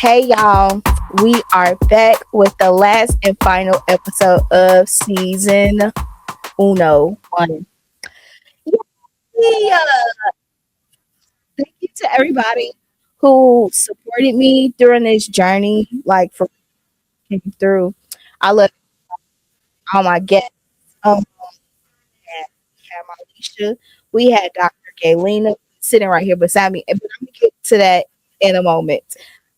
Hey y'all, we are back with the last and final episode of season uno one. Yeah, thank you to everybody who supported me during this journey, like for came through. I love all my guests. We had Alicia, we had Dr. Gaylena sitting right here beside me, but I'm gonna get to that in a moment.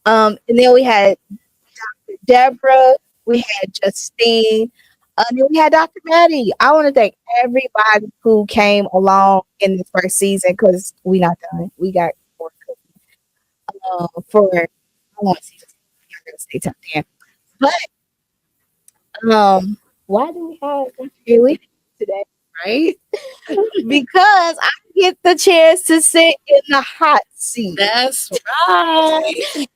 And then we had Deborah, we had Justine, and then we had Dr. Maddie. I want to thank everybody who came along in this first season because we not done. We got more for I want to see this. I gotta stay tucked in. But why do we have Dr. Haley today? Right? Because I get the chance to sit in the hot seat. That's right.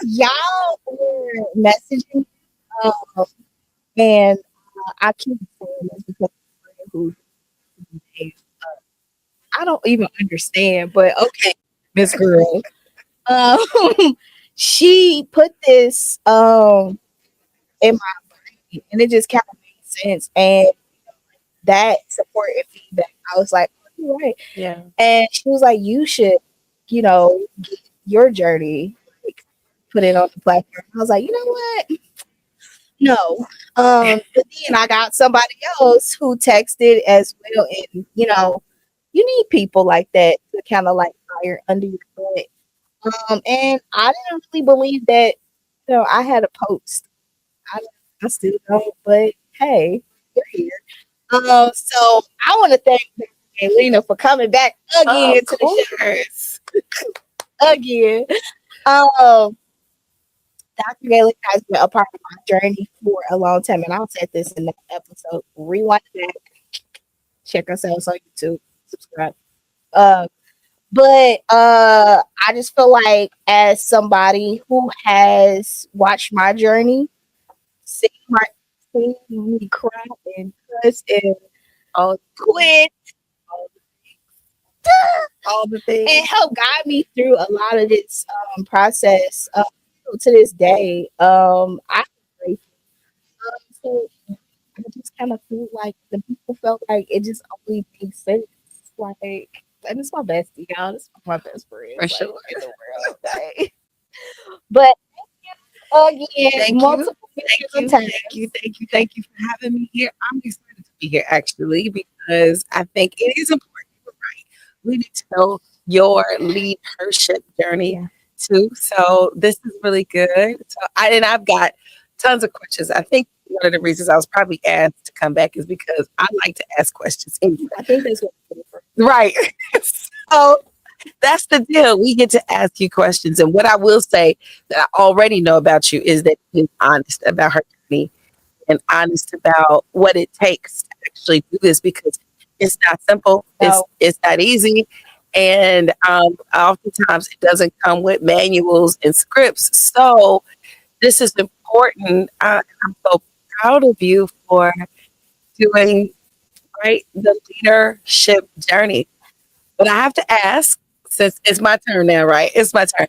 Y'all were messaging um, and I keep saying this because who I don't even understand, but okay, Miss Girl. Um, she put this in my brain, and it just kind of made sense. And that support and feedback, I was like, oh, you're right. Yeah. And she was like, you should, get your journey, like, put it on the platform. I was like, you know what? No. But then I got somebody else who texted as well, and you need people like that to kind of like fire under your butt. And I didn't really believe that, I had a post. I, I still don't, but hey, you're here. So I want to thank Gaylena for coming back again Of to the show course. again. Um, Dr. Gaylena has been a part of my journey for a long time, and I'll set this in the episode. Rewind back, check ourselves on YouTube, subscribe. Uh, but I just feel like as somebody who has watched my journey, seen my seen me cry and cuss and All, quit all the and things. help guide me through a lot of this process to this day. I'm grateful. So I just kind of feel like the people felt like it just only made sense. Like, and it's my bestie, y'all. This is my best friend, For like, sure. in the world. Like, but again, Thank you. multiple Thank years of you. time. Thank you for having me here. I'm excited to be here actually because I think it is important. You're right. We need to know your leadership journey Yeah. too. So this is really good. I've got tons of questions. I think one of the reasons I was probably asked to come back is because I like to ask questions anyway. I think that's what I'm for. Right. So that's the deal. We get to ask you questions. And what I will say that I already know about you is that you're honest about her journey and honest about what it takes to actually do this because it's not simple. No. It's not easy. And oftentimes it doesn't come with manuals and scripts. So this is important. I'm so proud of you for doing right the leadership journey. But I have to ask, since it's my turn now, right? It's my turn.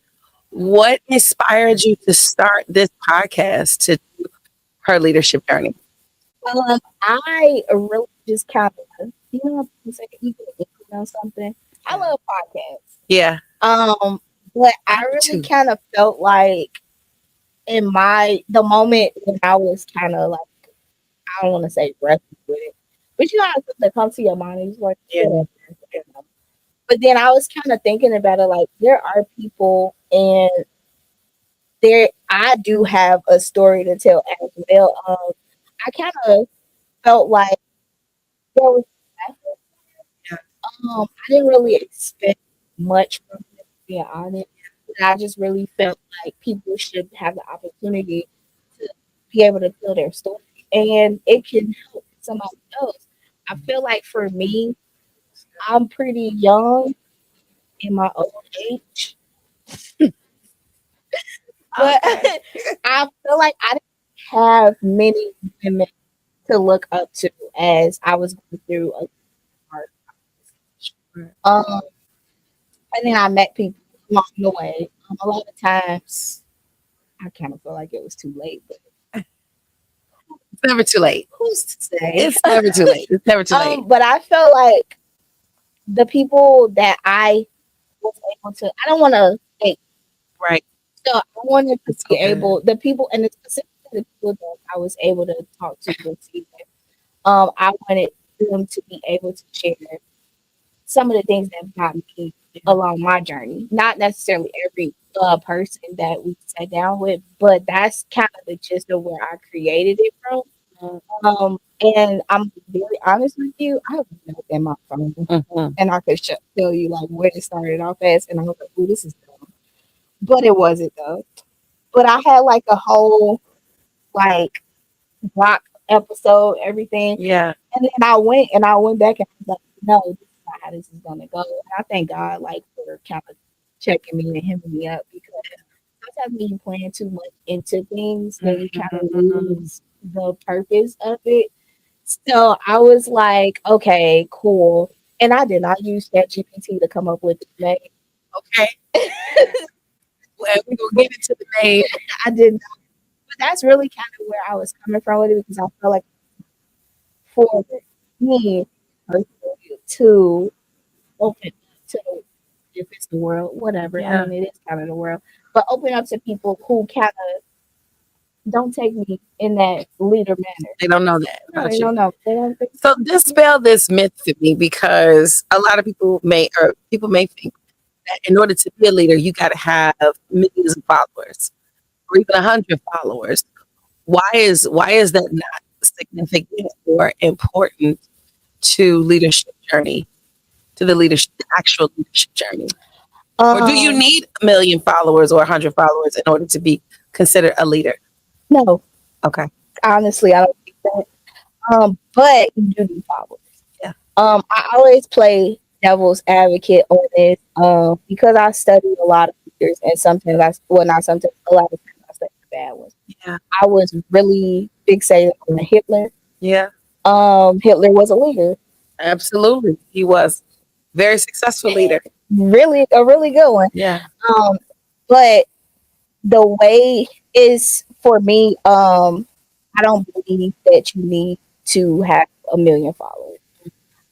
What inspired you to start this podcast to do her leadership journey? I really just kind of, it's like you can know something. I love podcasts. Yeah, But I I do really too. kind of felt like in the moment when I was kind of like, I don't want to say wrestling with it, but you know how something comes to your mind, and you're like, Yeah, whatever, you know. But then I was kind of thinking about it, like there are people, and I do have a story to tell as well. I kind of felt like there was yeah, I didn't really expect much from it, to be honest. But I just really felt like people should have the opportunity to be able to tell their story, and it can help somebody else. I feel like for me, I'm pretty young in my old age, but okay. I feel like I didn't have many women to look up to as I was going through a hard. And then I met people along the way. A lot of times, I kind of feel like it was too late, but It's never too late. who's to say? It's never too late. It's never too late. But I felt like the people that I was able to, I don't want to think. Right. So I wanted to That's be so good. able, the people, and specifically the people that I was able to talk to this season, I wanted them to be able to share some of the things that got me along my journey. Not necessarily every person that we sat down with, but that's kind of the gist of where I created it from. And I'm very honest with you, I have notes in my phone, Mhm. and I could tell you like where it started off as, and I was like, "Ooh, this is dumb," but it wasn't though. But I had like a whole like block episode, everything, Yeah. and then I went back and I was like, "No, this is not how this is gonna go." And I thank God like for kind of checking me and hemming me up because sometimes when you plan too much into things, then you kind of Mhm. lose the purpose of it. So I was like, okay, cool. And I did not use ChatGPT to come up with the name. Okay. Well, we're gonna get into the name. I did not. But that's really kind of where I was coming from with it because I felt like for me personally to open up to if it's the world, whatever. I Yeah. mean, it is kind of the world, but open up to people who kind of don't take me in that leader manner. They don't know that No, about they you. don't know. They don't think. So dispel this myth for me because a lot of people may think that in order to be a leader, you got to have millions of followers or even 100 followers. Why is that not significant or important to leadership journey, to the actual leadership journey? Or do you Um, need a million followers or 100 followers in order to be considered a leader? no, Okay. honestly, I don't think that. But you do need followers. Yeah. I always play devil's advocate on this, because I study a lot of leaders, and sometimes well, not sometimes, a lot of times I study the bad ones. Yeah. I was really fixated on Hitler. Yeah. Hitler was a leader, Absolutely. He was very successful leader. really a really good one. Yeah. Um, but the way is for me, I don't believe that you need to have a million followers.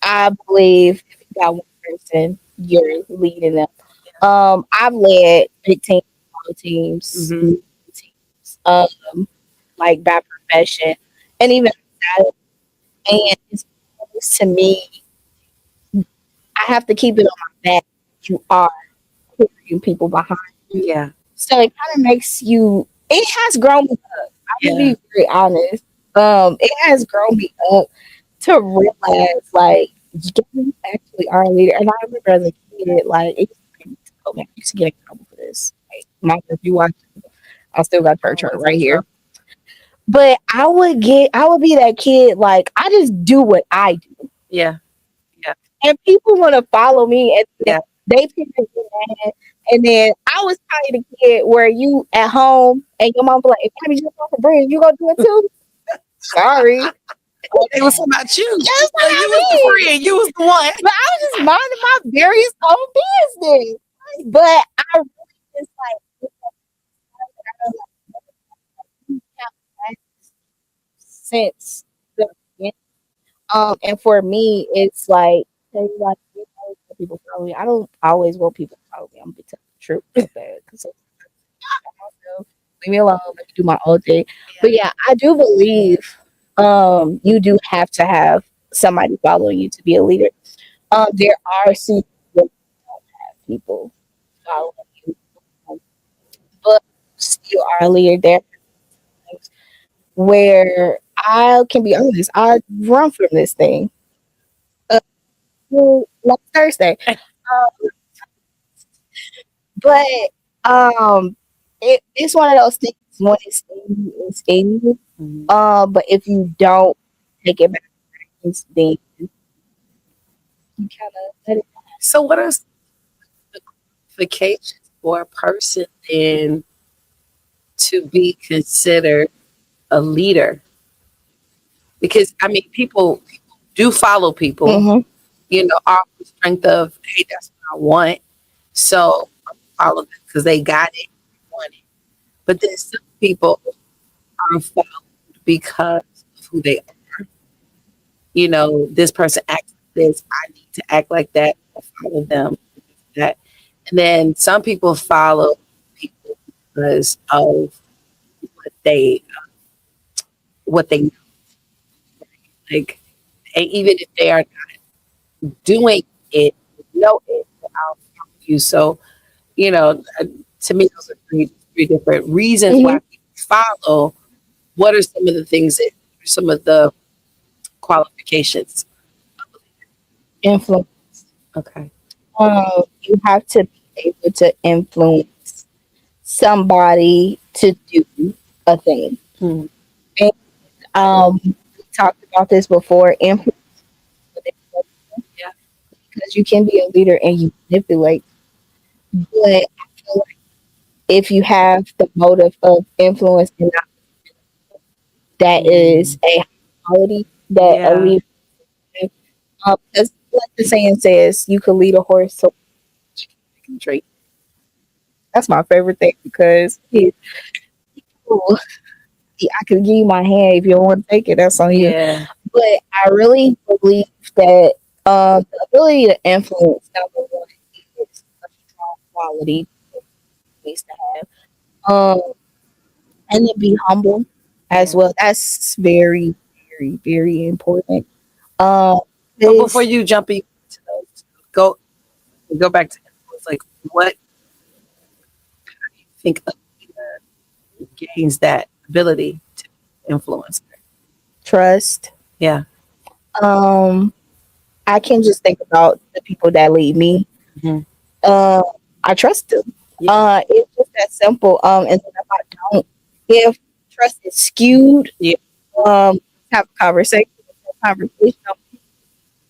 I believe if you got one person, you're leading them. I've led big teams, small teams, Mhm. medium teams, like by profession, and even outside. And it's always to me, I have to keep it on my back. You are carrying people behind. Yeah. So it kind of makes you. It has grown me up. I'm gonna Yeah. be very honest. It has grown me up to realize like you actually are a leader. And I remember as a kid, like it used to, oh man, I used to get in trouble for this. Like, mom, if you watch, I still got church Oh, hurt what's right that here. from? But I would be that kid. Like I just do what I do, Yeah. Yeah. and people want to follow me, and Yeah. they pick me mad. And then I was probably the kid where you at home and your mom be like, "If Abby jump off a bridge, you gonna do it too?" Sorry, Oh, it was about you. that's So what you was the I mean. friend. You was the one. But I was just minding my various own business. But I really just like since the beginning. And for me, it's like people follow me. I don't always want people to follow me. I'm gonna be telling the truth real bad because leave me alone. Let me do my own thing. But yeah, I do believe you do have to have somebody following you to be a leader. There are some people following you, um, but you are a leader. There are times where I can be honest, I run from this thing. Uh, well, last Thursday, but um, it's one of those things when it's in you. Mhm. But if you don't take it back, then you kind of let it. So what are the qualifications for a person then to be considered a leader? Because I mean, people do follow people, Mm-hmm. off the strength of, hey, that's what I want. So I follow them because they got it, want it. But then some people are followed because of who they are. This person acts like this. I need to act like that. I follow them. That, and then some people follow people because of what they what they like, and even if they are doing it, know it, I'll follow you. So to me, those are three different reasons Mm-hmm. why people follow. What are some of the things that are some of the qualifications? Influence. Okay. You have to be able to influence somebody to do a thing. Hmm. And, we talked about this before. Influence, Yeah. because you can be a leader and you manipulate. But I feel like if you have the motive of influence, and that is a quality that a Yeah. leader has. Because like the saying says, you can lead a horse to drink. That's my favorite thing because ooh, I could give you my hand if you don't want to take it. That's on you. Yeah. But I really believe that the ability to influence, number one, is a strong quality that needs to have. And then be humble as Yeah. well. That's very, very, very important. Um, But before this you jump into those, go back to influence. Like, what do you think a leader gains that ability to influence? trust. Yeah. Um, I can just think about the people that lead me. Hmm. Uh, I trust them. Yeah. It's just that simple. And then if I don't, if trust is skewed, Yeah. have a conversation. Conversation.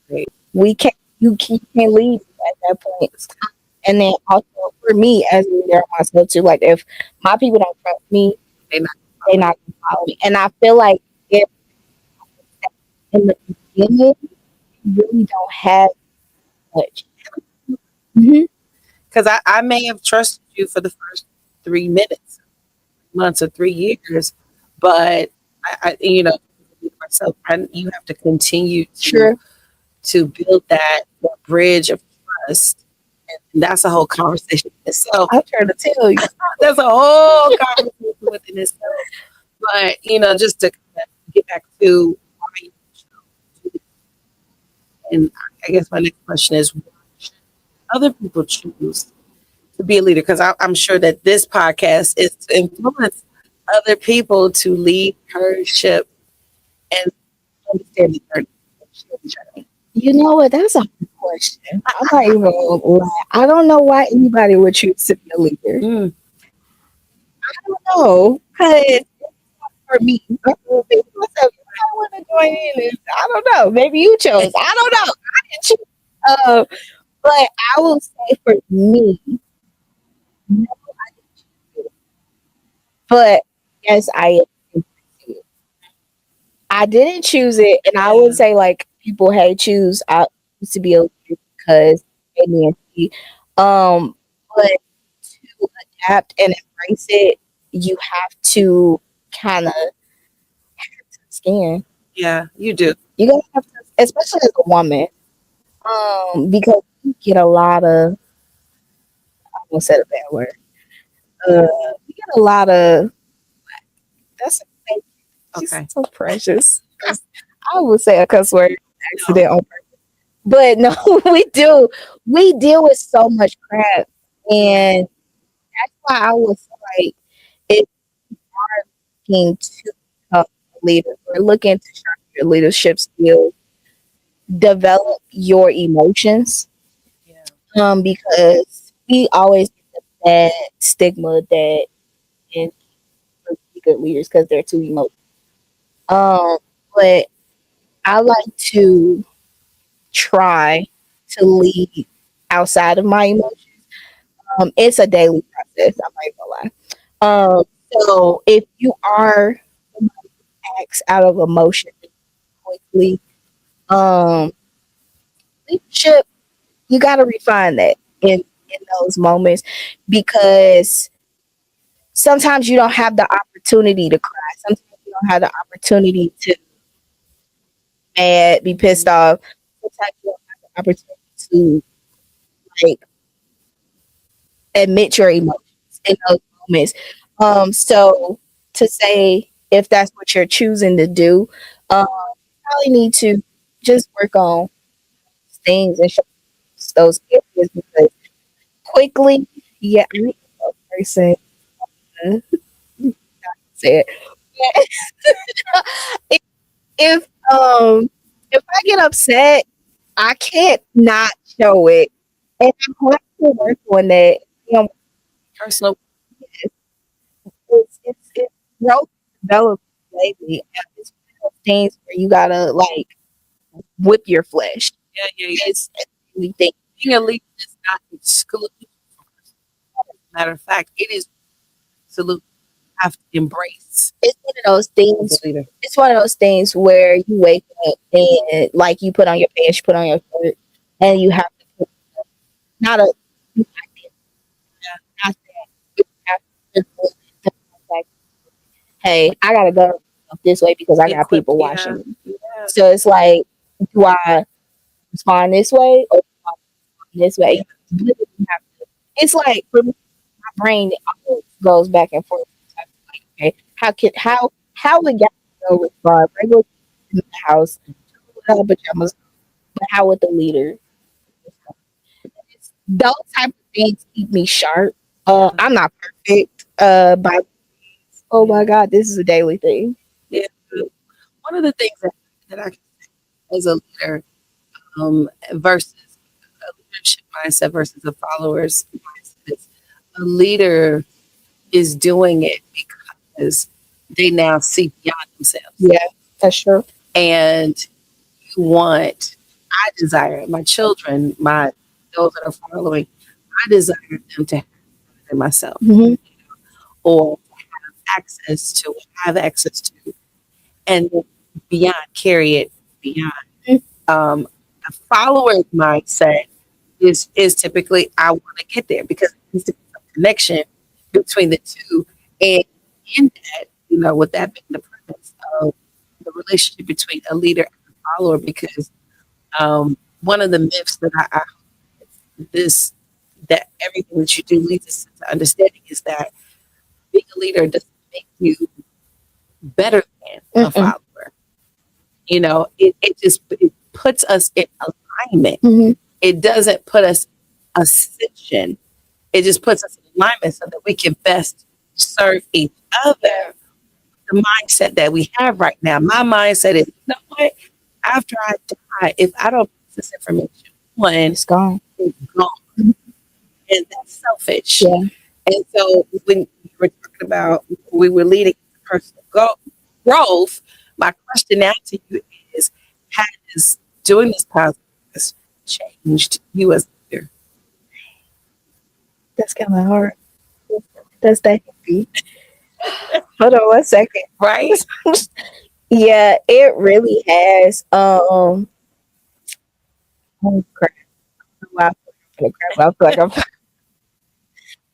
Great. We can't. You can't lead at that point. And then also for me as a leader myself too, like if my people don't trust me, They not they're not gonna follow me. And I feel like if in the beginning you really don't have much. Mm-hmm. because I may have trusted you for the first 3 minutes, months, or 3 years, but myself, you have to continue Sure. to build that bridge of trust. And that's a whole conversation in itself. I'm trying to tell you. That's a whole conversation within itself. But just to get back to why you chose, and I guess my next question is, why should other people choose to be a leader? Because I'm sure that this podcast is to influence other people to lead her ship and understand the journey. You know what? That's a good question. I'm not even gonna lie. I don't know why anybody would choose to be a leader. Mm, I don't know. Because for me, I think to myself, I want to join in. And I don't know. Maybe you chose. I don't know. I didn't choose. But I will say for me, no, I didn't choose it. But yes, I am. I didn't choose it, and I would yeah, say like people, hey, choose. I used to be a leader because A, B, and C. But to adapt and embrace it, you have to kind of scan. yeah, you do. You gotta have to, especially as a woman, because you get a lot of. I almost said a bad word. You get a lot of. That's she's Okay. so precious. I would say a cuss word No. accident on purpose. But no, we do. We deal with so much crap. Yeah. And that's why I was like, if you're looking to become a leader or looking to sharpen your leadership skills, develop your emotions. Yeah. Because we always get the bad stigma that and good leaders because they're too emotional. But I like to try to lead outside of my emotions. It's a daily process. I'm not gonna lie. So if you are acts out of emotion quickly, um, leadership, you got to refine that in those moments because sometimes you don't have the opportunity to cry. Sometimes you don't have the opportunity to be mad, be pissed off. Sometimes you don't have the opportunity to like admit your emotions in those moments. So to say if that's what you're choosing to do, you probably need to just work on things and show those areas because quickly, yeah, I'm a person uh, said if if um if I get upset, I can't not show it, and I have to work on that. You know, Personal. it's growth development lately. And it's one of those things where you gotta like whip your flesh. Yeah, yeah, yeah. It's really think Being a leader is not exclusive. Matter of fact, it is absolutely have to embrace it's one of those as a things. leader. It's one of those things where you wake up and like you put on your pants, you put on your shirt, and you have to put not a not that, but you have to put like, hey, I gotta go this way because I Be got equipped. people Yeah, watching me. yeah, So it's like, do I respond this way or this way? yeah, You literally have to. It's like for me, my brain always goes back and forth. Like, okay, how would Gabrielle respond? Regular in the house, pajamas, but how would the leader? Those type of things keep me sharp. yeah, I'm not perfect. By oh yeah. my god, this is a daily thing. Yeah. One of the things that I can say as a leader, versus a leadership mindset versus a follower's mindset is a leader is doing it because they now see beyond themselves. Yeah, that's true. And you want, I desire my children, my those that are following, I desire them to have it myself Hmm. or access to, have access to, and beyond, carry it beyond. A follower's mindset is typically I want to get there because there needs to be some connection between the two. And in that, with that being the premise of the relationship between a leader and a follower, because one of the myths that I this that everything that you do leads us to understanding is that being a leader doesn't make you better than a Mm-mm. follower. It puts us in alignment. Hmm. It doesn't put us ascension. It just puts us in alignment so that we can best serve each other. The mindset that we have right now. My mindset is, you know what? After I die, if I don't pass this information on, It's gone. it's gone. Mhm. And that's selfish. Yeah, And so when you were talking about we were leading personal growth, my question now to you is, has doing this podcast changed you as a leader? that's kind of hard. That's that heavy. Hold on one second. Right? Yeah, it really has. Oh crap! Wow, I'm gonna crap. I feel like I'm.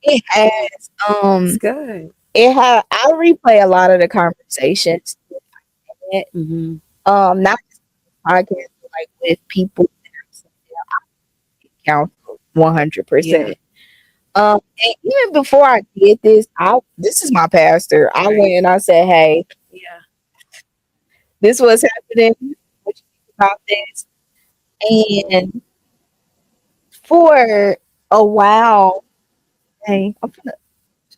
It has. It's good. It had. I replay a lot of the conversations. Hmm. Not just podcasts, but like with people that counsel 100%. Yeah. And even before I did this, this is my pastor. I Right. went and I said, "Hey, Yeah. this was happening. What you think about this?" And for a while, hey, I'm gonna.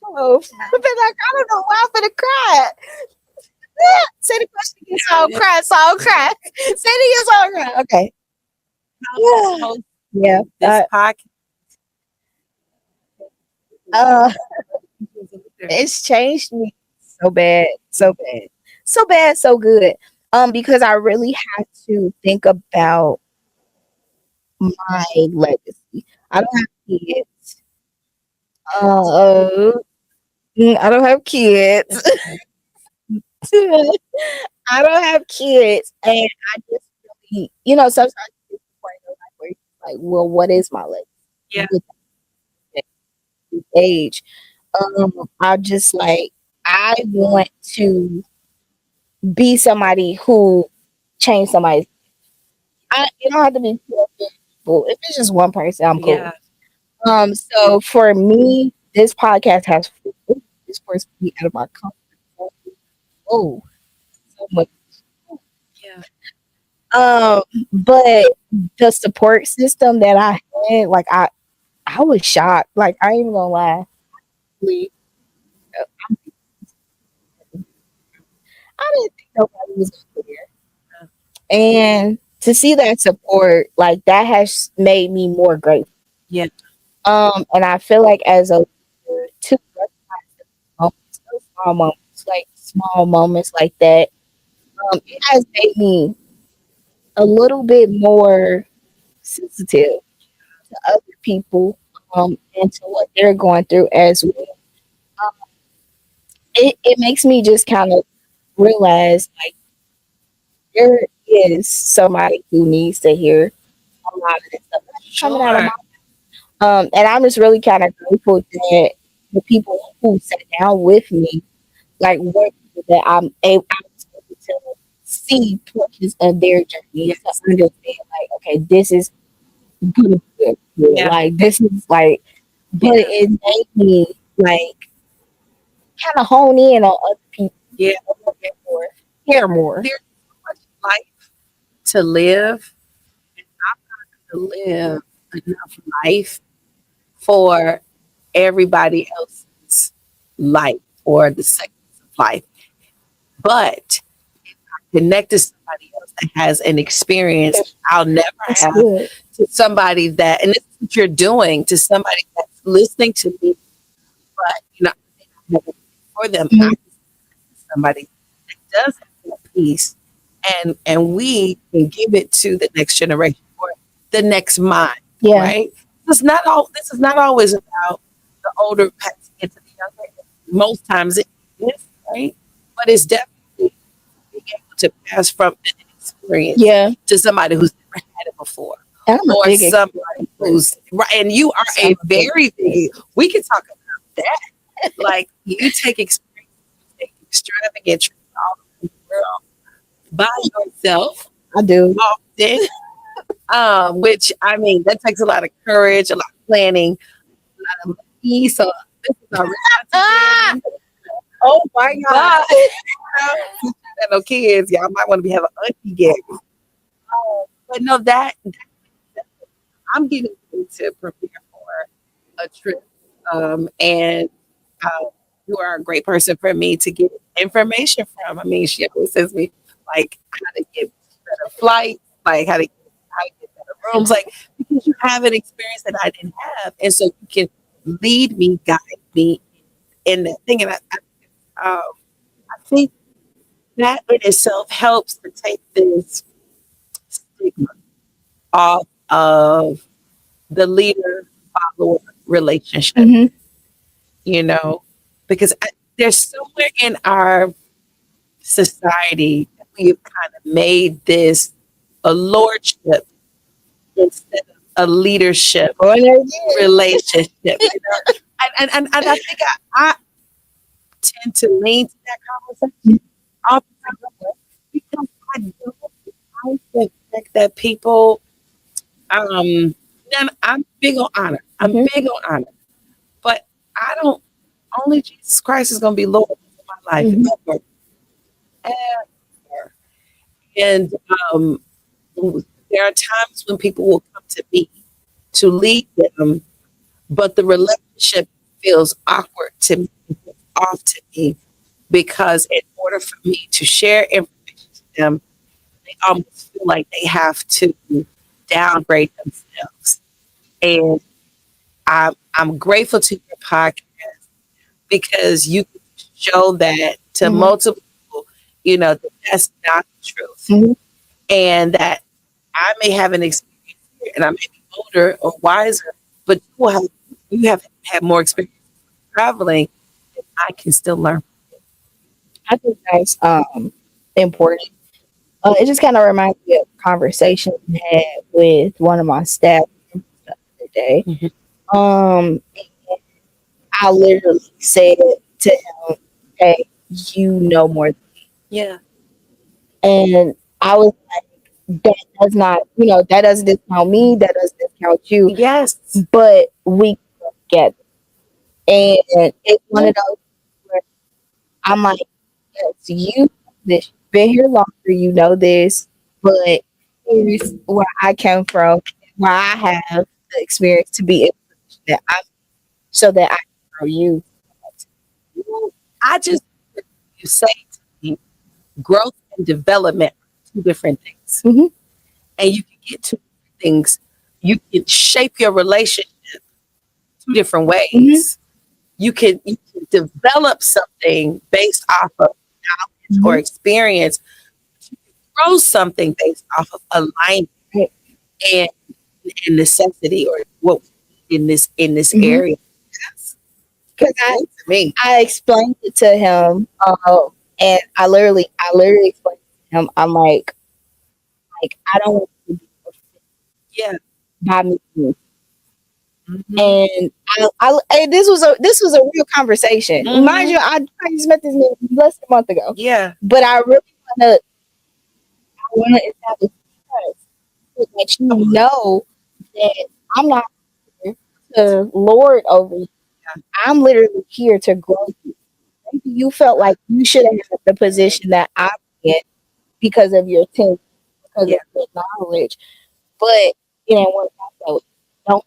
Oh, I've been like, I don't know why I'm gonna cry. Say the question again, so I'll cry. So I'll cry. Say it again, so I'll cry. Okay. Yeah. Host Yeah. this podcast. Uh, it's changed me so bad, so bad, so bad, so good. Because I really had to think about my legacy. I don't have kids. Uh, I don't have kids. I don't have kids, and I just really, sometimes it's the point of life where you're like, well, what is my legacy Yeah. with that age? I just like I want to be somebody who changed somebody's. It don't have to be two other people. If it's just one person, I'm cool. Yeah. So for me, this podcast has this forced me out of my comfort zone. Oh, so much. Yeah. Um, but the support system that I had, like I was shocked. Like I ain't even gonna lie. Really, I didn't think nobody was gonna care. And to see that support, like that has made me more grateful. Yeah. And I feel like as a leader, to recognize those small moments like that, it has made me a little bit more sensitive to other people, and to what they're going through as well. Um, it makes me just kind of realize like there is somebody who needs to hear a lot of this stuff that's coming out of Sure. my. And I'm just really kind of grateful that the people who sat down with me, like, were people that I was able to see portions of their journey to Yes. understand, like, okay, this is gonna be good. Yeah. Like, this is like, but Yeah. it made me like kind of hone in on other people Yeah. a little bit more, care more. There's so much life to live, and to live enough life for everybody else's life or the segments of life. But connect to somebody else that has an experience I'll never That's have, good. to somebody that, and this is what you're doing, to somebody that's listening to me, but I have it for them. I Mhm. somebody that does have that piece, and we can give it to the next generation or the next mind, Yeah. right? This is not always about the older passing it to the younger. Most times it is, right? But it's definitely being able to pass from an experience Yeah. to somebody who's never had it before. And I'm a Or big somebody person. who's right, and you are So I'm a a big very big. We can talk about that. Like you take experience, you take extravagant trips all over the world by yourself I do. often. Which I mean, that takes a lot of courage, a lot of planning, a lot of money. So this is our Ah! responsibility. Oh my God. But since you got no kids, y'all might want to have an auntie Gabby. But no, I'm getting ready to prepare for a trip, and uh, you are a great person for me to get information from. I mean, she always says me like how to get better flights, like how to get better rooms, like because you have an experience that I didn't have, and so you can lead me, guide me in that thing. And I think that in itself helps to take this stigma off of the leader follower relationship, Hmm. you know, because there's somewhere in our society that we've kind of made this a lordship instead of a leadership Going there again. relationship, and I think I tend to lean to that conversation all the time because I don't think that people, then I'm big on honor. I'm Hmm. big on honor. But I don't, only Jesus Christ is going to be Lord of my life Hmm. ever, ever. And um, there are times when people will come to me to lead them, but the relationship feels awkward to me, off to me, because in order for me to share information to them, they almost feel like they have to downgrade themselves. And I'm grateful to your podcast because you can show that to Hmm. multiple people, that that's not the truth. Hmm. And that I may have an experience here and I may be older or wiser, but you have had more experience traveling, and I can still learn. I think that's important. It just kind of reminds me of a conversation I had with one of my staff the other day. Mhm. Um, I literally said to him, "Hey, you know more." Yeah. And I was like, that does not, that doesn't discount me, that doesn't discount you, Yes. but we get it. And it's one of those where I'm like, yes, you know this, you've been here longer, you know this, but here's where I come from, where I have the experience to be in the position that I'm, so that I can grow you. You know, I just you say to me, growth and development are two different things. Hmm. And you can get two different things. You can shape your relationship two different Hmm. ways. You can develop something based off of knowledge or Hmm. experience, grow something based off of alignment and, and necessity or what we need in this Hmm. area. That's Because good to me. I explained it to him, and I literally explained it to him. I'm like I don't want to be Yeah. by me. Hmm. And and this was a real conversation. Mind Hmm. you, I just met this man less than a month ago, Yeah. but I want to establish trust so that you know that I'm not here to lord over you. I'm literally here to grow you. Maybe you felt like you should have had the position that I'm in because of your team, because of Yeah. your knowledge, but it didn't work out that way. Don't.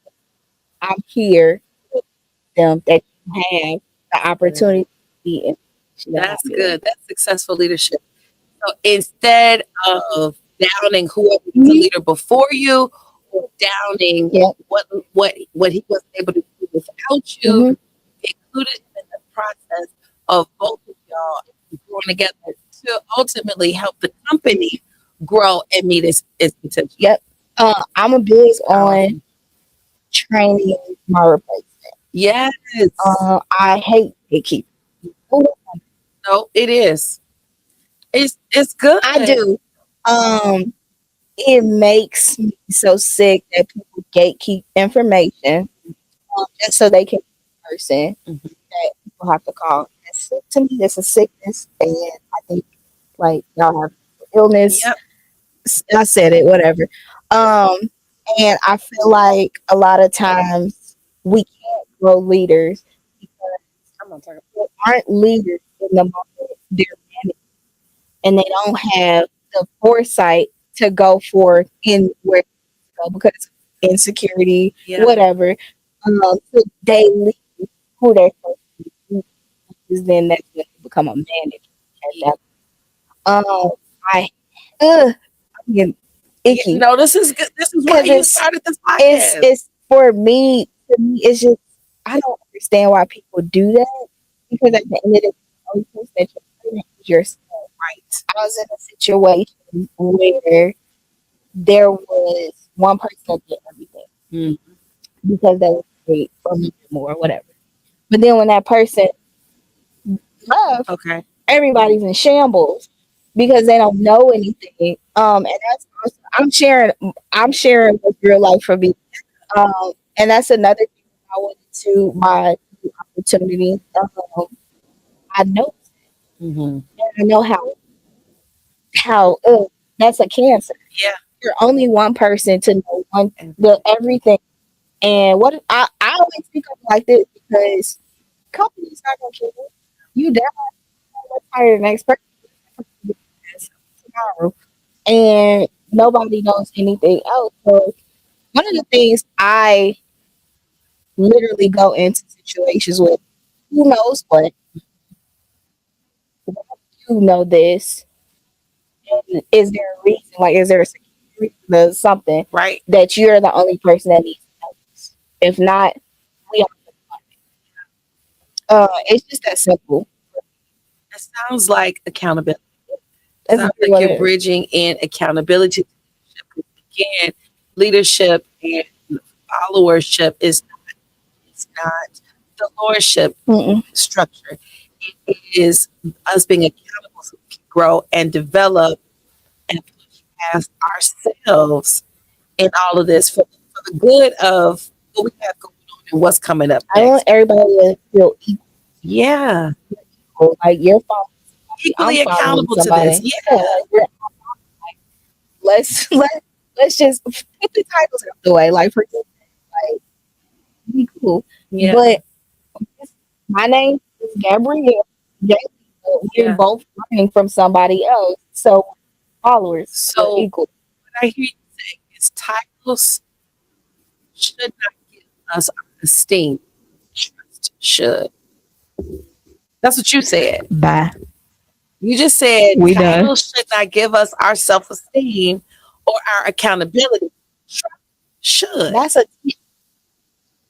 I'm here with them that you have the Good. opportunity to be in the position that That's I'm in. good. That's successful leadership. So instead of downing whoever was a Hmm. leader before you or downing Yep. what he was able to do without you, Hmm. included him in the process of both of y'all growing together to ultimately help the company grow and meet its potential. Yep. I'm a big on Powerful. training my replacement. Yes. I hate gatekeeping. No, it is. It's I good. do. Um, it makes me so sick that people gatekeep information, just so they can be the person Mhm. that people have to call. To me, it's a sickness, and I think like y'all have illness. Yep. I said it, whatever. Um, and I feel like a lot of times we can't grow leaders because I'm gonna talk. they aren't leaders in the moment they're managing, and they don't have the foresight to go for in where to go because of insecurity, Yeah. whatever. So they leave who they're supposed to be, because then that's when they become a manager at Yeah. that. I ugh, I'm getting Yeah. icky No, this is good. This is why because you started this it's podcast. it's for me. To me, it's just I don't understand why people do that because at the end of the day, the only person that you're hurting is yourself. Right. I was in a situation where there was one person that did everything Mm. because they were paid for me more, whatever. But then when that person left, Okay. everybody's in shambles because they don't know anything. And that's also, I'm sharing what's real life for me. And that's another thing I went into my new opportunity. I know, Hmm. I know how that's a cancer. Yeah. You're only one person to know the Everything. everything. And what I always speak up like this because companies not gonna kill you. You die, let's hire the next person tomorrow, and nobody knows anything else. So one of the things I literally go into situations with, who knows what, you know this, and is there a reason? Like, is there a security reason or something Right. that you're the only person that needs to know this? If not, we it's just that simple. It sounds like accountability. That's Sounds really like what you're it is. bridging in accountability to leadership. 'Cause again, leadership and followership is not the lordship Mm-mm. structure. It is us being accountable so we can grow and develop and push past ourselves in all of this for the good of what we have going on and what's coming up I want next. everybody to feel Yeah. equal. Like you're following somebody, I'm Equally following accountable to this. somebody. Yeah, Yeah. like let's let's just put the titles out the way. Like for example, like be cool. Yeah. But my name is Gabrielle. We're Yeah. both learning from somebody else. So followers are So equal. what I hear you saying is titles should not give us our esteem. Trust should. That's what you said. Bye. You just said We done. titles should not give us our self esteem or our accountability. Trust should. That's a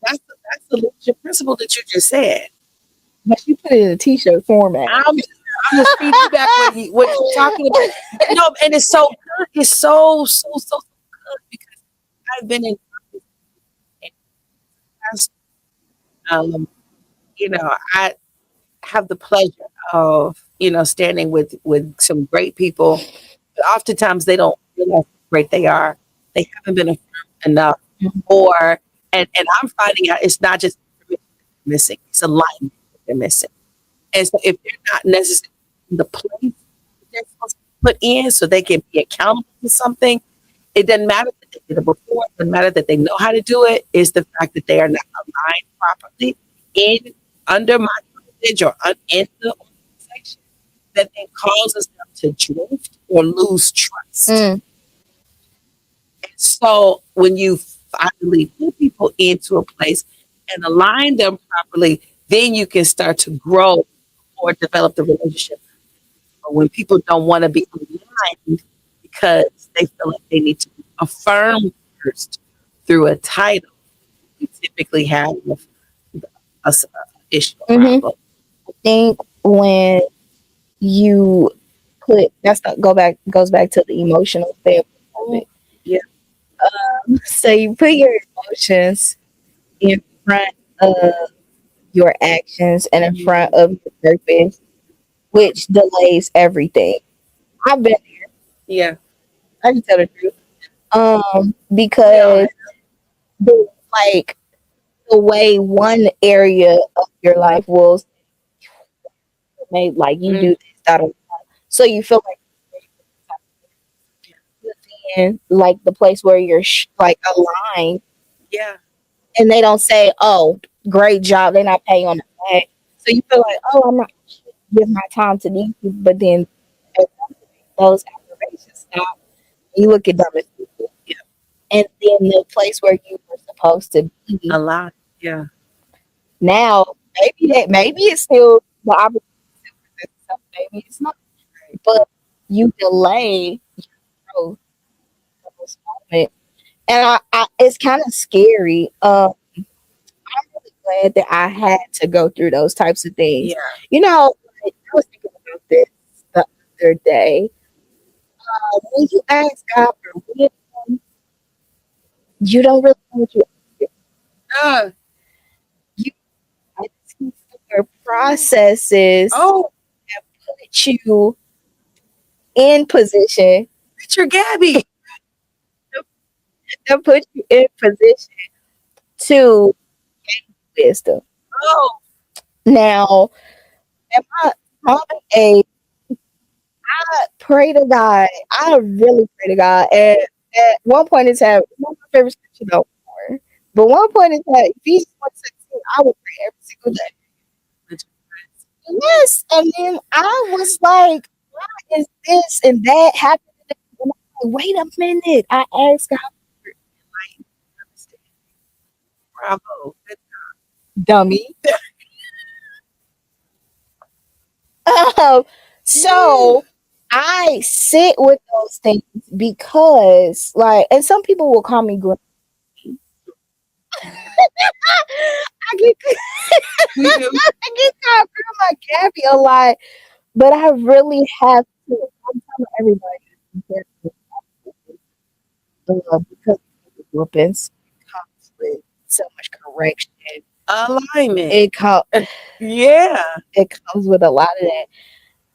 That's the leadership principle that you just said. but you put it in a t-shirt format. I'm just feeding you back what you're talking about. And it's so good. It's so good because I've been in past, um, I have the pleasure of, standing with some great people. But oftentimes they don't realize how great they are. They haven't been affirmed enough. Or and I'm finding out it's not just information that they're missing, it's alignment that they're missing. And so if they're not necessarily in the place that they're supposed to be put in so they can be accountable for something, it doesn't matter that they did it before, it doesn't matter that they know how to do it. It's the fact that they are not aligned properly in under my privilege or in the organization that then causes them to drift or lose trust. Mm. So when you finally put people into a place and align them properly, then you can start to grow or develop the relationship. But when people don't want to be aligned because they feel like they need to be affirmed first through a title, we typically have a issue, a Mm-hmm. problem. I think when you put goes back to the emotional standpoint of it. Yeah. So you put your emotions in front of your actions and in front of your purpose, which delays everything. I've been Yeah. I can tell the truth. We all Because the like the way one area of your life will make like you do mm, this, that, or so you feel like in like the place where you're like aligned, yeah. and they don't say, "Oh, great job," they're not paying on the back. So you feel like, "Oh, I'm not give my time to these people," but then at some point, those affirmations stop. You look at them as people, Yeah. and then the place where you were supposed to be A lot. Yeah. now, maybe it's still the opposite. Maybe it's not, but you delay growth in those moments. And it's kind of scary. Really glad that I had to go through those types of things. Yeah. You know, like, I was thinking about this the other day. When you ask God for wisdom, you don't really know what you ask. Uh, You ask him for processes oh, put you in position Richard Gabby. to put you in position to wisdom. Oh, Now, at my common age, I pray to God. I really pray to God. And at one point in time, it's not my favorite scripture no more. But one point in time, Ephesians 1:16, I would pray every single day. Yes. And then I was like, why is this and that happening? And I'm like, wait a minute. I asked God, bravo. dummy. Um, so I sit with those things because, like, and some people will call me grumpy. I get, We do. I get called Grandma Gabby a lot, but I really have to. I'm telling everybody to be careful, because whoopings comes with so much correction. Alignment. It comes, Yeah. it comes with a lot of that,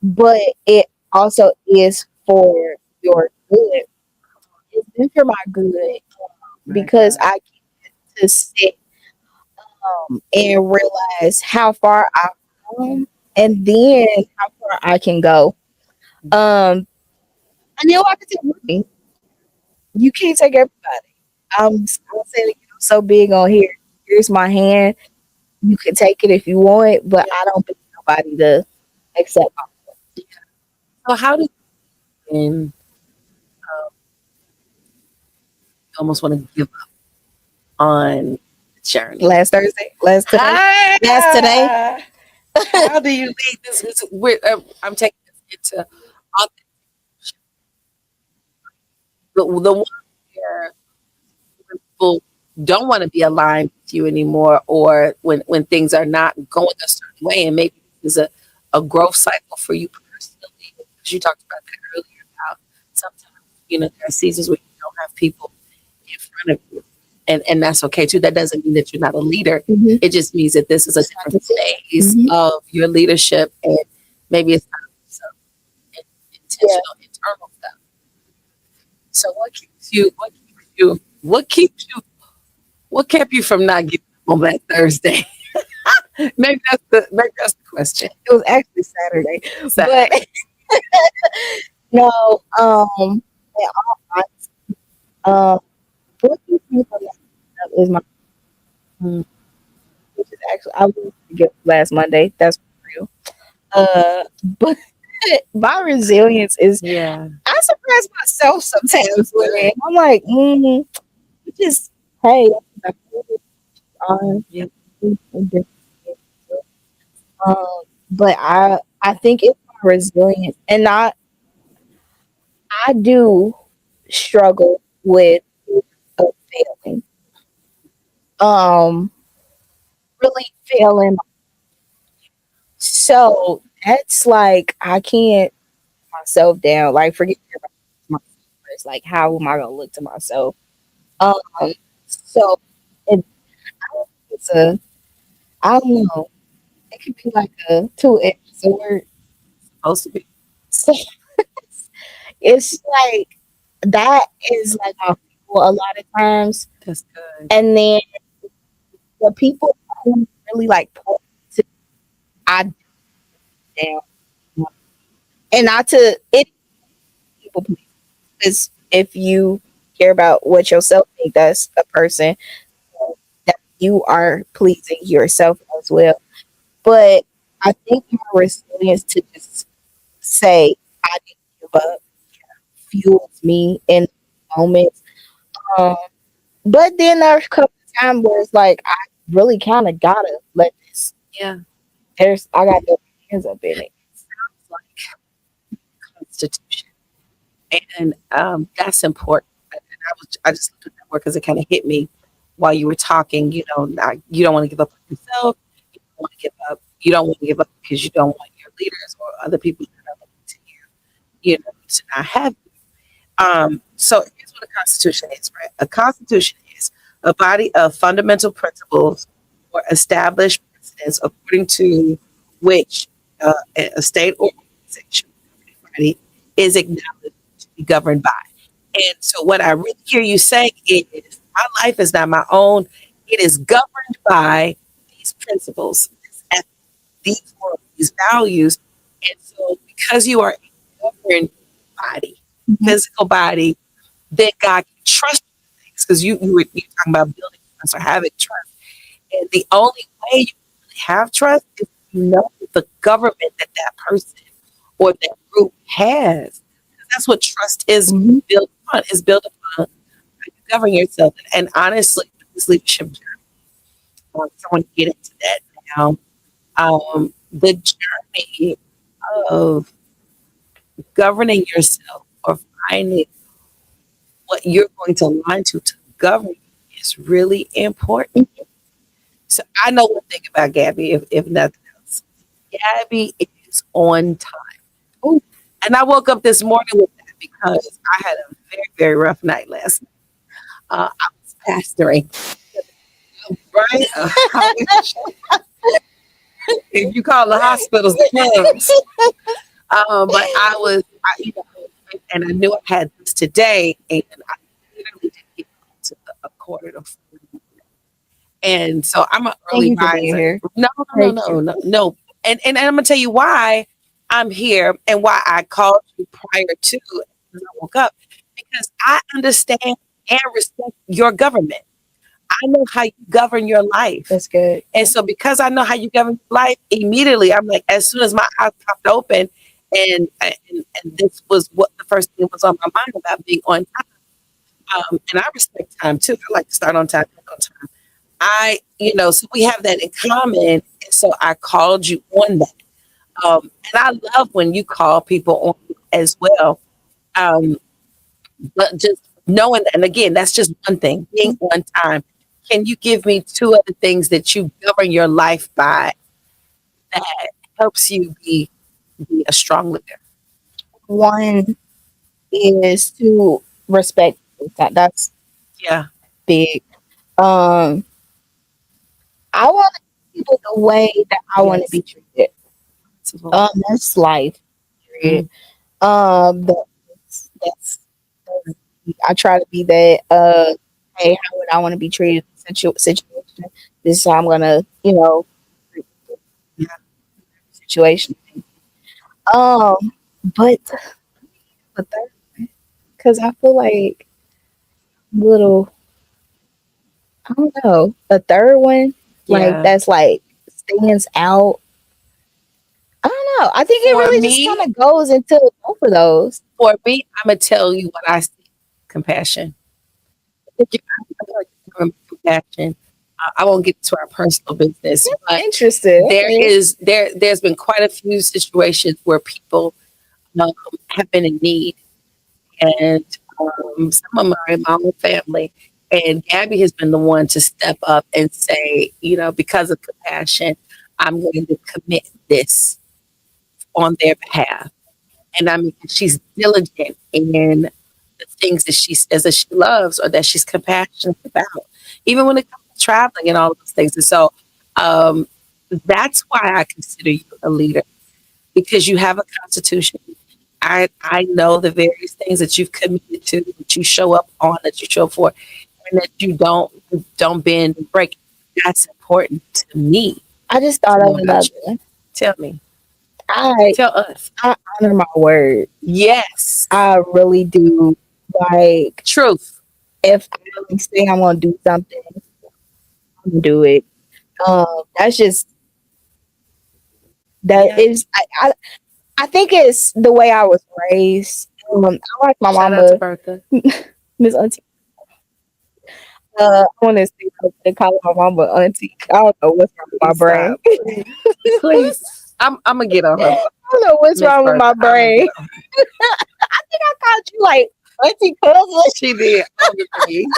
but it also is for your good. It's been for my good My because God. I get to sit and realize how far I've come and then how far I can go. Um, and then like I said, money, you can't take everybody. I'm saying, I'm so big on here. Here's my hand. You can take it if you want, but I don't think nobody to accept. So how do you when you almost want to give up on the journey? Last Thursday, last today, last today. Ah, how do you lead this? I'm taking this into the one where people don't want to be aligned with you anymore, or when things are not going a certain way, and maybe this is a growth cycle for you personally. Because you talked about that earlier about sometimes there are seasons where you don't have people in front of you, and that's okay too. That doesn't mean that you're not a leader. Mhm. It just means that this is a different phase of your leadership, and maybe it's time for some intentional internal stuff. So what kept you from not giving up on that Thursday? maybe that's the question. It was actually Saturday, Saturday. but no. Yeah, um, what keeps me from that is my, Mm, which is actually I was to get last Monday. That's real. But my resilience is yeah. I surprise myself sometimes with it. I'm like, just hey, on. Yeah. Um, but I think it's my resilience, and not I do struggle with failing. Um, really failing. So that's like I can't put myself down. Like forget about myself. It's like how am I gonna look to myself? Um, so it, it's a I don't know. It could be like a two-edged sword. Supposed to be. So it's like that is like my people a lot of times, That's good. and then the people who really like point to I down, and not to any people please. Because if you care about what yourself think, that's a person that you are pleasing yourself as well. But I think my resilience to just say I didn't give up fuels me in moments. Um, but then there's a couple of times where it's like I really kind of gotta let this. Yeah. I got no hands up in it. Sounds like constitution, and that's important. And I just looked at that word because it kind of hit me while you were talking. You don't want to give up on yourself. You don't want to give up. You don't want to give up because you don't want your leaders or other people that are looking to to not have. So here's what a constitution is, right? A constitution is a body of fundamental principles or established precedents according to which a state or organization body is acknowledged to be governed by. And so what I really hear you saying is my life is not my own. It is governed by these principles, this ethic, these morals, these values. And so because you are a governed body, physical body, then God can trust you with things because you talking about building trust or having trust. And the only way you really have trust is if you know the government that person or that group has. That's what trust is built upon. Is built upon how you govern yourself. And honestly, this leadership journey, I want to get into that now. The journey of governing yourself or finding what you're going to align to govern you is really important. So I know one thing about Gabby, if nothing else. Gabby is on time. Ooh. And I woke up this morning with that because I had a very, very rough night last night. I was pastoring, right? If you call the hospitals the clubs. But and I knew I had this today, and I literally didn't get to a quarter to 4. And so I'm an Thank early you for being riser. here. No, no, no, Thank no, you. no, no. And I'm gonna tell you why I'm here and why I called you prior to when I woke up. Because I understand and respect your government. I know how you govern your life. That's good. And so because I know how you govern your life, immediately I'm like, as soon as my eyes popped open and this was what the first thing was on my mind about being on time. And I respect time too. I like to start on time, end on time. So we have that in common. And so I called you on that. And I love when you call people on as well. Um, but just knowing, and again, that's just one thing, being on time. Can you give me two other things that you govern your life by that helps you be a strong leader? One is to respect. That's Yeah. big. Um, I want to treat people the way that I want to Yes. be treated. Possible. That's life. Period. Mm, That's I try to be that. Hey, how would I want to be treated in a situation? This is how I'm gonna, treat the yeah. situation. Um, but the third, because I feel like little, I don't know, a third one, like Yeah. that's like stands out. I don't know. I think it For really just me, kind of goes into both of those. I'm gonna tell you what I see. Compassion. Compassion. I won't get to our personal business, but Interesting. Okay. there's been quite a few situations where people um, have been in need, and some of them are in my own family. And Gabby has been the one to step up and say, because of compassion, I'm going to commit this on their behalf. And I mean, she's diligent in the things that she says that she loves or that she's compassionate about, even when it comes to traveling and all of those things. And so um, that's why I consider you a leader because you have a constitution. I know the various things that you've committed to, that you show up on, that you show up for, and that you don't bend and break. That's important to me I just to thought of know about another you. one. Tell me, I tell us. I honor my word. Yes, I really do. Like truth. if I say I'm gonna do something, I'm gonna do it. That's just that Yeah. is. I think it's the way I was raised. I like my Shout out to mama, Bertha. Miss Auntie. I want to say something, call my mama Auntie. I don't know what's wrong with my Please brain. stop. Please. I'm gonna get on her, I don't know what's Miss wrong with my Bertha. I'm gonna get brain. on her. I think I called you like Auntie cousin. She did all the things.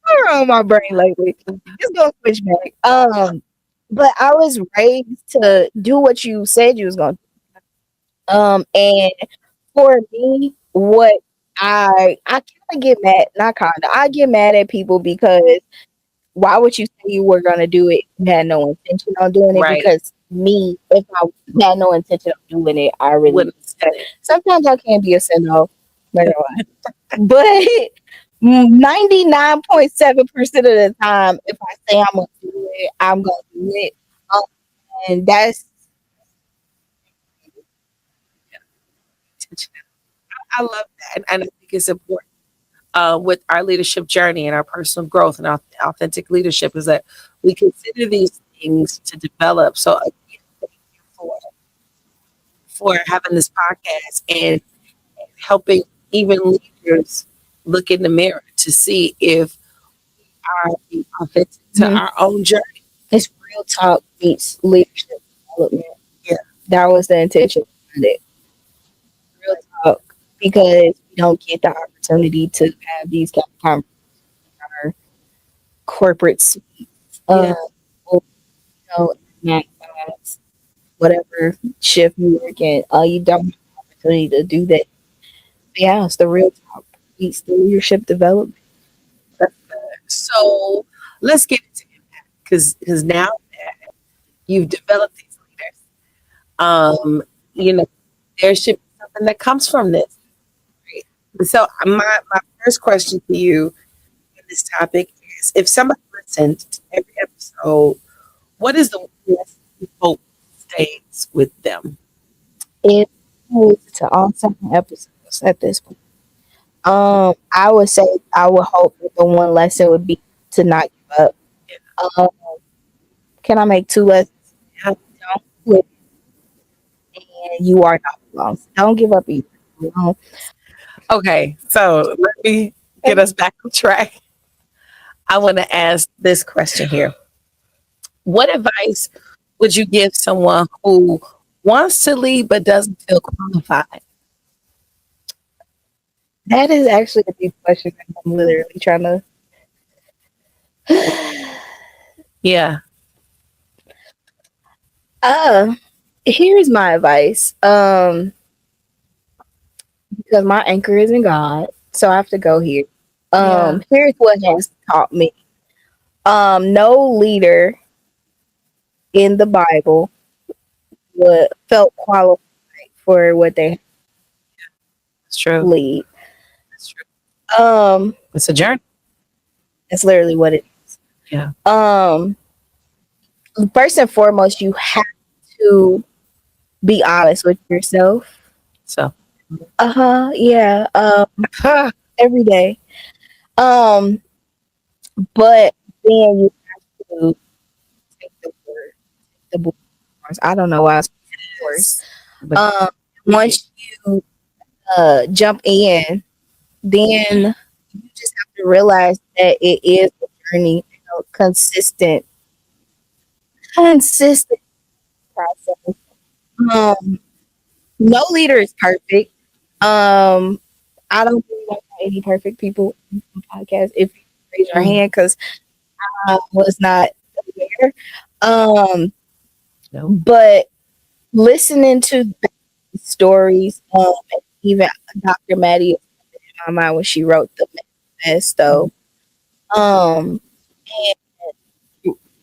What's wrong with my brain lately? It's gonna switch back. But I was raised to do what you said you was gonna do. And for me, what I kind of get mad, not kind of, I get mad at people because why would you say you were gonna do it if you had no intention on doing it? Right. Because me, if I had no intention of doing it, I really Wouldn't have said it. sometimes I can be a send-off, not gonna lie. But 99.7% of the time, if I say I'm gonna do it, I'm gonna do it. Um, and that's I love that. And I think it's important with our leadership journey and our personal growth and our authentic leadership is that we consider these things to develop. So again, thank you for having this podcast and helping even leaders look in the mirror to see if are being authentic to mhm, our own journey. it's real talk meets leadership development. Yeah. That was the intention behind it. Real talk because we don't get the opportunity to have these kind of conversations in our corporate suites. Yeah. Or, nine to fives, whatever shift you work in. You don't have the opportunity to do that. Yeah, it's the real talk meets the leadership development. So let's get into impact because now you've developed these leaders. Um, you know, there should be something that comes from this. Right? So my first question to you in this topic is if somebody lesson every episode. What is the lesson you hope stays with them? It moves to all 7 episodes at this point. I would say I would hope that the one lesson would be to not give up. Um, can I make 2 lessons? Yeah. Don't quit, and you are not alone. Don't give up either. Alone. Okay, so let me get us back on track. I want to ask this question here. What advice would you give someone who wants to lead but doesn't feel qualified? That is actually a deep question. I'm literally trying to. Yeah. uh, Here's my advice. Because my anchor is in God, so I have to go here. Here's what has taught me. No leader in the Bible felt qualified for what they It's true. lead. It's true. It's a journey. That's literally what it is. Yeah. First and foremost, you have to be honest with yourself. So. Yeah. Every day. But then you have to take the word, the book. I don't know why it's worse. Once you jump in, then you just have to realize that it is a journey, consistent process. No leader is perfect. I don't believe I got any perfect people on the podcast. If you raise your hand, because I was not aware. No. But listening to stories, and even Dr. Maddie in my mind when she wrote the manifesto, and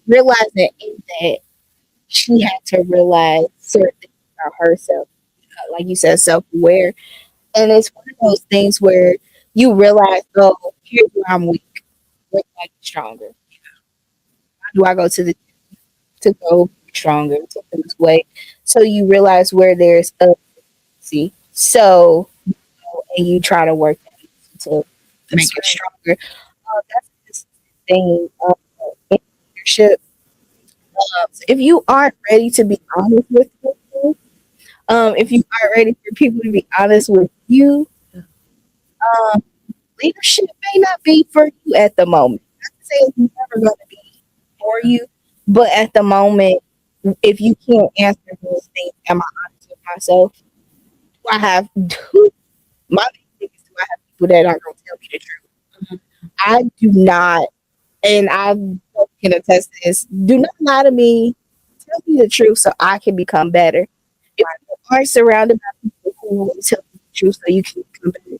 realizing in that she had to realize certain things about herself, like you said, self-aware. And it's one of those things where you realize, oh, here's where I'm weak. Where can I get stronger? How do I go to the to go stronger to lose weight? So you realize where there's a see. So and you try to work to make it stronger. That's the thing in leadership. So if you aren't ready to be honest with people, if you aren't ready for people to be honest with you, leadership may not be for you at the moment. Not to say it's never going to be for you, but at the moment, if you can't answer those things, am I honest with myself? Do I have my big thing is, do I have people that are going to tell me the truth? I do not, and I can attest to this. Do not lie to me. Tell me the truth so I can become better. If you are surrounded by people who will tell you the truth so you can become better,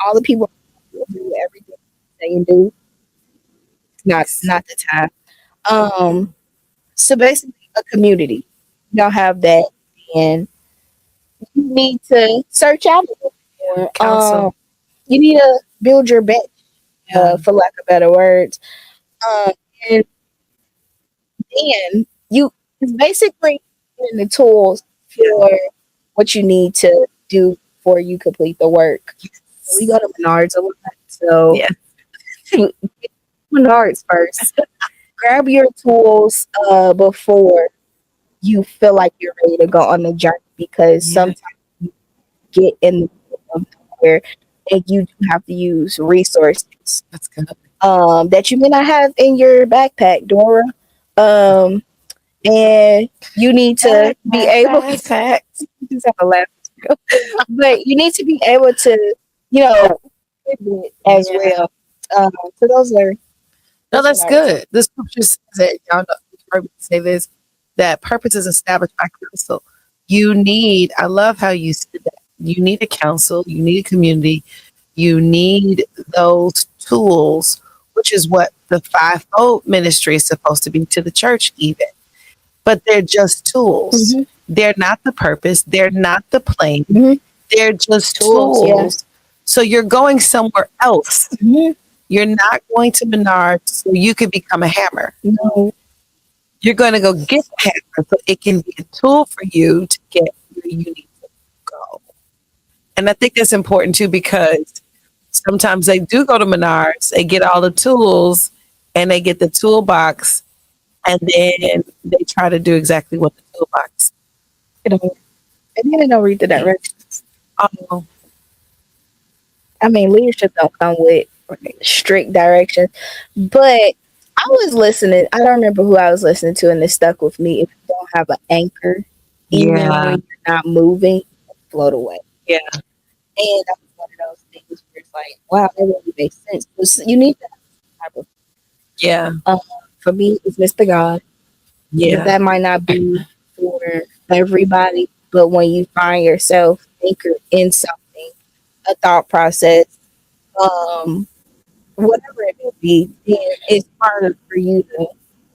all the people who do everything they can do, not the time. So basically, a community. You don't have that, and you need to search out a little more. Counsel. You need to build your bench, for lack of better words. And then it's basically getting the tools for what you need to do before you complete the work. So we go to Menards a lot, so Menards first. Grab your tools before you feel like you're ready to go on the journey, because sometimes you get in the middle of nowhere and you do have to use resources. That's good. That you may not have in your backpack, Dora. And you need to be able to just have a laugh. But you need to be able to, pivot as well. So those are No, that's good. The scripture says that, y'all know, you've heard me say this, that purpose is established by counsel. I love how you said that. You need a counsel, you need a community, you need those tools, which is what the fivefold ministry is supposed to be to the church, even. But they're just tools. Mm-hmm. They're not the purpose. They're not the plan. Mm-hmm. They're just tools. Yeah. So you're going somewhere else. Mm-hmm. You're not going to Menards so you can become a hammer. No. You're going to go get the hammer so it can be a tool for you to get where you need to go. And I think that's important too because sometimes they do go to Menards, they get all the tools and they get the toolbox and then they try to do exactly what the toolbox. You know, and then they don't read the directions. Oh, I mean, leadership don't come with strict directions, but I was listening. I don't remember who I was listening to, and it stuck with me. If you don't have an anchor, even yeah, when you're not moving, you float away. yeah, And that was one of those things where it's like, wow, that really makes sense. You need to have a type of. yeah, For me, it's Mr. God, but yeah. that might not be for everybody. But when you find yourself anchored in something, a thought process, um, whatever it may be, then it's harder for you to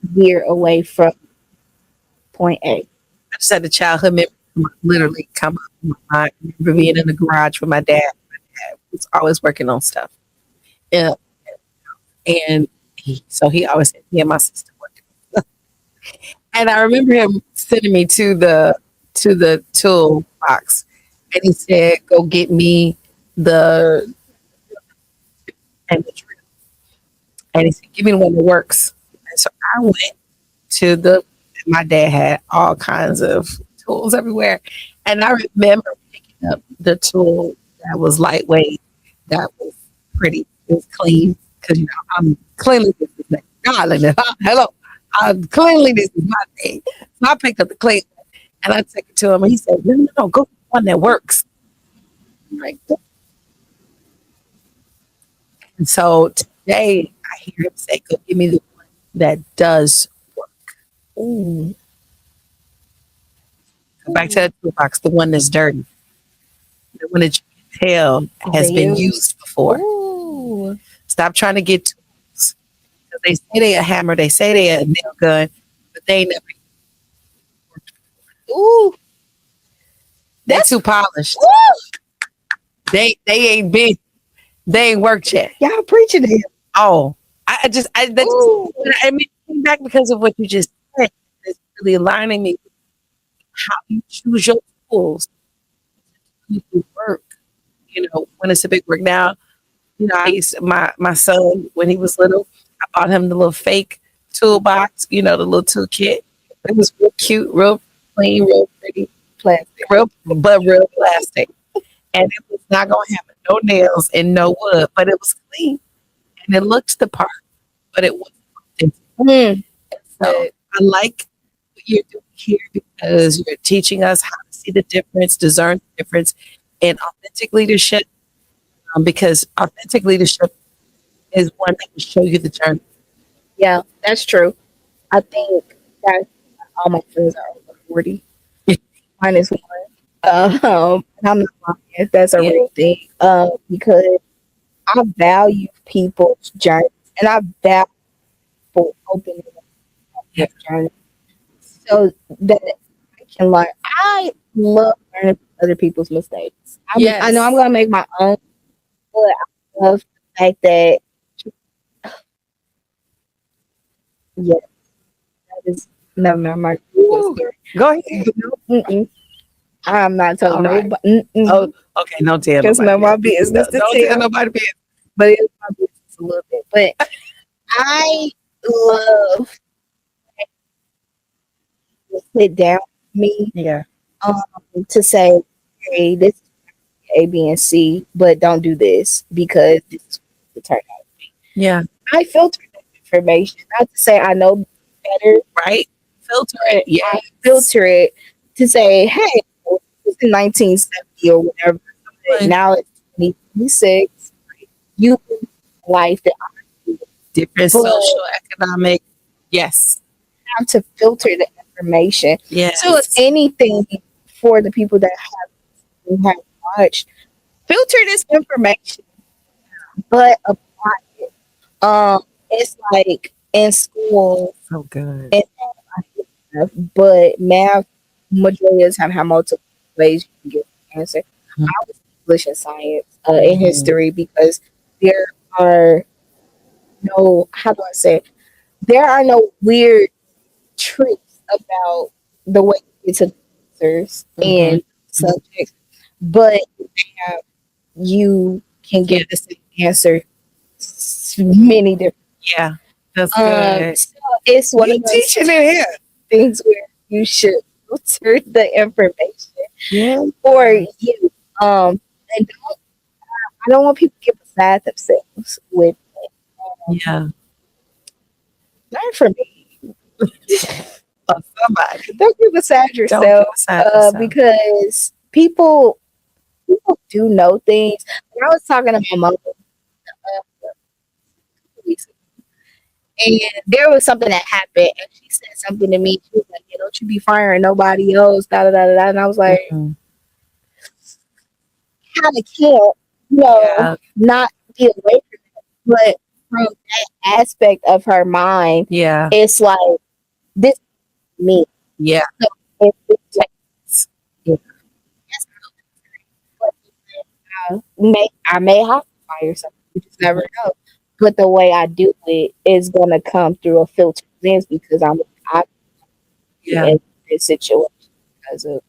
veer away from point A. I just had a childhood memory literally come up in my mind. I remember being in the garage with my dad. My dad was always working on stuff. Yeah. And so he always said, me and my sister working. And I remember him sending me to the tool box. And he said, go get me the and the drill. And he said, give me the one that works. And so I went to my dad had all kinds of tools everywhere. And I remember picking up the tool that was lightweight, that was pretty, it was clean. Because, you know, I'm cleanliness is my godliness. Hello. Cleanliness is my thing. So I picked up the clean and I took it to him and he said, no, no, no, go get one that works. I'm like, and so today I hear him say, go give me the one that does work. Ooh. Go back to that toolbox, the one that's dirty. The one that you can tell has been used before. Ooh. Stop trying to get tools. Because they say they a hammer, they say they a nail gun, but they ain't never. Ooh. They too polished. Woo! They ain't worked yet. Y'all preaching it. Oh, I mean, came back because of what you just said. It's really aligning me with how you choose your tools to work. You know, when it's a big work now, you know, my son, when he was little, I bought him the little fake toolbox, you know, the little toolkit. It was real cute, real clean, real pretty, plastic, real plastic. And it was not going to have no nails and no wood, but it was clean. And it looked the part, but it wasn't. So I like what you're doing here because you're teaching us how to see the difference, discern the difference in authentic leadership. Because authentic leadership is one that will show you the journey. Yeah, that's true. I think that all my friends are over 40. Mine is one. And I'm not lying. That's a real thing. Because I value people's journeys and I value people opening up their journey so that I can learn. I love learning from other people's mistakes. I know I'm gonna make my own, but I love the fact that yeah, that is never mind my story. Go ahead. I'm not telling All right. nobody. Oh, okay. No tell Just nobody. know my business. Don't tell nobody business. But it's my business a little bit. But I love to sit down with me Yeah. to say, hey, this is A, B, and C, but don't do this because this is what it turned out to be. Yeah. I filter that information, not to say I know better. Right. Filter it. Yeah. I filter it to say, hey, it's in 1970 or whatever. But now it's 2026. You live life that I do. Different social, economic. Yes. Have to filter the information. Yes. So if anything for the people that have watched, filter this information, but apply it. It's like in school, So good. and but math majority of the time have multiple ways you can get the answer. I was English and science in history because there are no, how do I say it? There are no weird tricks about the way you get to the answers Mhm. and subjects, but you can Yeah, get the same answer many different. yeah. That's good. So it's one You of those teaching it here. things where you should filter the information Yeah. for you. And I don't want people to get beside themselves with Yeah. learn from me. Or somebody. Don't get beside Don't yourself get beside yourself. because people do know things. When I was talking to my mom weeks ago, and there was something that happened, and she said something to me. She was like, "Yeah, don't you be firing nobody else." Da da da da. And I was like, Mhm. "Kind of can't, Yeah. not be away from it." But from that aspect of her mind, Yeah. it's like this is me. Yeah. So it's like, yes, I may have to fire somebody. You just never know. But the way I do it is gonna come through a filtered lens because I'm Yeah. in this situation because of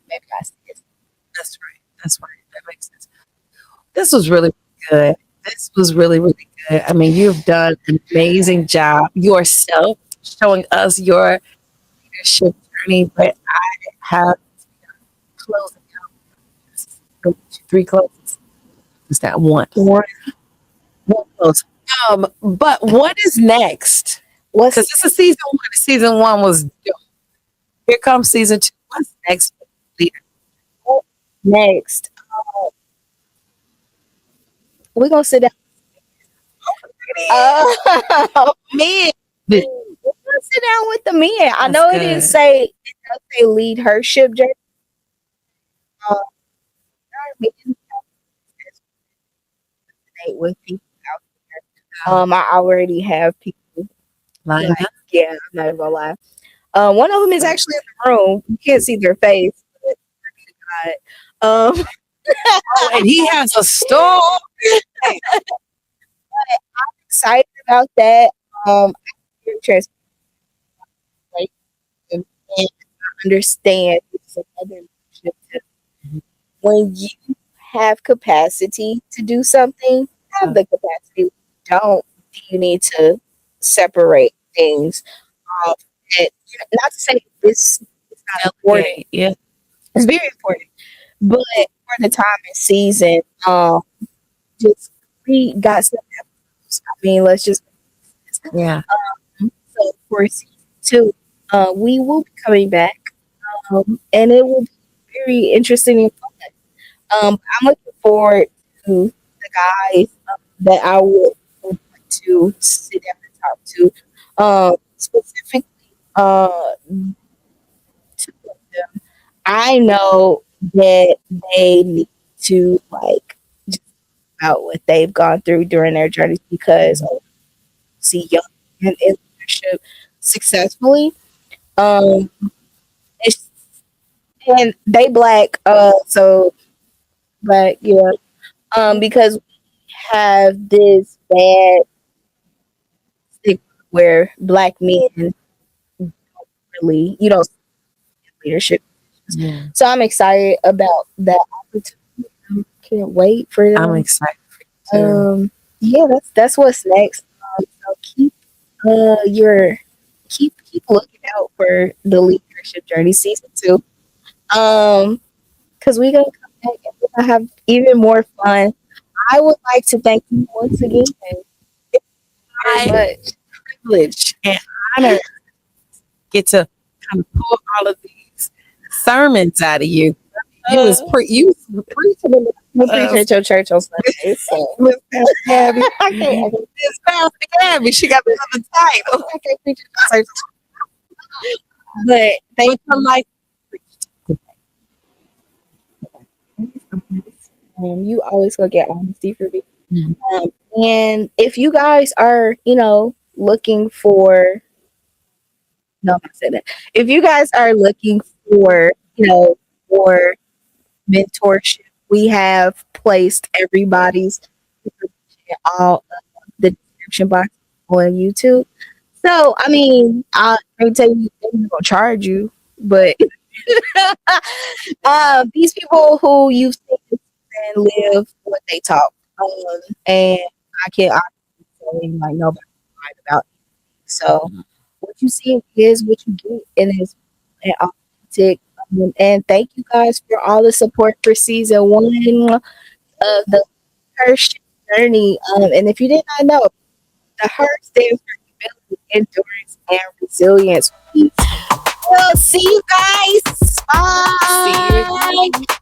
maybe I see it. That's right. That's right. That makes sense. This was really good. This was really, really good. I mean, you've done an amazing job yourself showing us your leadership journey, but I have closing comments. Three closes. Is that one? One, One close. But what is next? Because what's this is season one. Season one was dope. Here comes season two. What's next? Leader? next? We're gonna sit down. Man, We're gonna sit down with the men. I that's know it didn't good. say it does say LeadHERship Journey. Uh, meeting with people out there. I already have people. Line Like, up. yeah, I'm not even gonna lie. One of them is actually in the room. You can't see their face, but Oh, and he has a store. excited about that. I'm transparent and I understand some other leadership tips. When you have capacity to do something, have the capacity. Don't you need to separate things off? Not to say this is not important. Delegate. Yeah. It's very important, but for the time and season, just we got some episodes. I mean, let's just Yeah. so for season two, we will be coming back, and it will be very interesting and fun. I'm looking forward to the guys that I would want to sit down and talk to. Specifically, two of them. I know that they need to like just about what they've gone through during their journeys because see young men in leadership successfully. Um, it's, and they black, so black, yeah. Because we have this bad stigma where black men really, leadership. Yeah. So I'm excited about that opportunity. Can't wait for I'm them. excited for you too. Yeah, that's what's next. So your keep looking out for the leadership journey season two. Because we're gonna come back and we're gonna have even more fun. I would like to thank you once again very I much. privilege and honor get to kind of pull all of these sermons out of you. You was preaching in We the appreciate your church on Sundays. So. Miss Pastor Gabby. I can't Miss Pastor Gabby, she got another title. I can't preach at church. But thank What's her life? you. You always gonna get honesty from me. Mhm. And if you guys are, looking for no, I'm not saying that. If you guys are looking for, for mentorship, we have placed everybody's information in all of the description box on YouTube. So, I mean, I ain't tell you they're gonna charge you, but these people who you've seen and live what they talk, and I can't honestly say like nobody lied about it. So, what you see is what you get, and it's and authentic. And thank you guys for all the support for season one of the LeadHERship Journey. And if you did not know, the HER stands for humility, endurance, and resilience. We will see you guys. See you Bye. again.